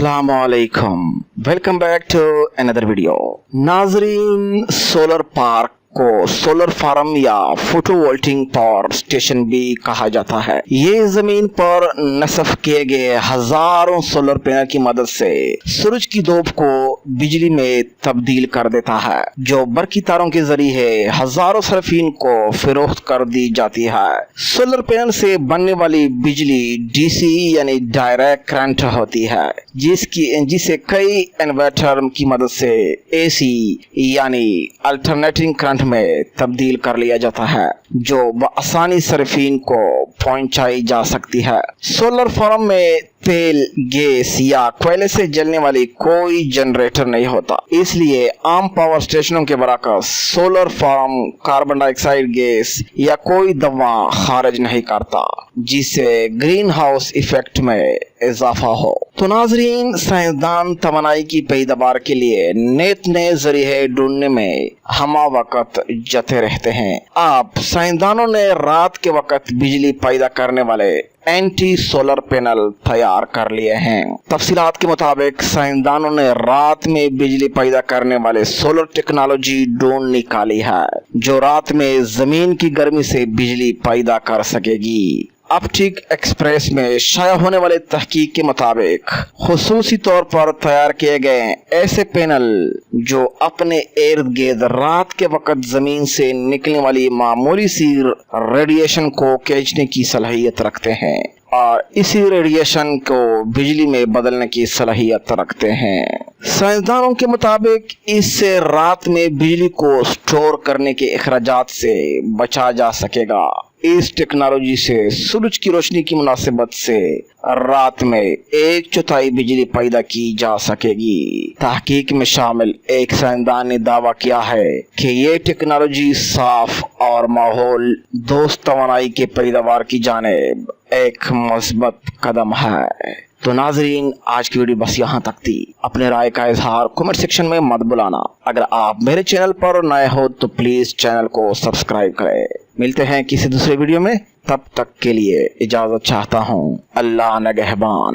अस्सलामुअलैकुम, welcome back to another video. नाजरीन, solar park को सोलर फार्म या फोटोवोल्टिक पावर स्टेशन भी कहा जाता है। ये जमीन पर नस्ब किए गए हजारों सोलर पैनल की मदद से सूरज की धूप को बिजली में तब्दील कर देता है, जो बरकी तारों के जरिए हजारों सरफीन को फरोख्त कर दी जाती है। सोलर पैनल से बनने वाली बिजली डीसी यानी डायरेक्ट करंट होती है, जिसे कई इन्वर्टर की मदद से एसी यानी अल्टरनेटिंग करंट में तब्दील कर लिया जाता है, जो बआसानी सरफीन को पहुंचाई जा सकती है। सोलर फार्म में तेल, गैस या कोयले से जलने वाली कोई जनरेटर नहीं होता, इसलिए आम पावर स्टेशनों के बरअक्स solar farm carbon dioxide gas या कोई दवा खारिज नहीं करता, जिससे ग्रीन हाउस इफेक्ट में इजाफा हो। तो नाजरीन, साइंसदान तवानाई की पैदावार के लिए नए जरिए ढूंढने में हमा वक्त जते रहते हैं। अब साइंसदानों ने रात के वक्त बिजली पैदा करने वाले एंटी सोलर पैनल तैयार कर लिए हैं। तफसीलात के मुताबिक साइंसदानों ने रात में बिजली पैदा करने वाले सोलर टेक्नोलॉजी ढूंढ निकाली है, जो रात में जमीन की गर्मी से बिजली पैदा कर सकेगी। ऑप्टिक एक्सप्रेस में शाया होने वाले तहकीक के मुताबिक खुसूसी तौर पर तैयार किए गए ऐसे पैनल जो अपने इर्द गिर्द रात के वक्त जमीन से निकलने वाली मामूली सी रेडिएशन को खींचने की सलाहियत रखते हैं और इसी रेडिएशन को बिजली में बदलने की सलाहियत रखते हैं। साइंसदानों के मुताबिक इससे रात में बिजली को स्टोर करने के अखराजात से बचा जा सकेगा। इस टेक्नोलॉजी से सूरज की रोशनी की मुनासिबत से रात में 1/4 बिजली पैदा की जा सकेगी। तहकीक में शामिल एक साइंसदान ने दावा किया है कि ये टेक्नोलॉजी साफ और माहौल दोस्त तवानाई के पैदावार की जानिब एक मस्बत कदम है। तो नाजरीन, आज की वीडियो बस यहाँ तक थी। अपने राय का इजहार कमेंट सेक्शन में मत भुलाना। अगर आप मेरे चैनल पर नए हो तो प्लीज चैनल को सब्सक्राइब करें। मिलते हैं किसी दूसरे वीडियो में, तब तक के लिए इजाजत चाहता हूँ। अल्लाह निगहबान।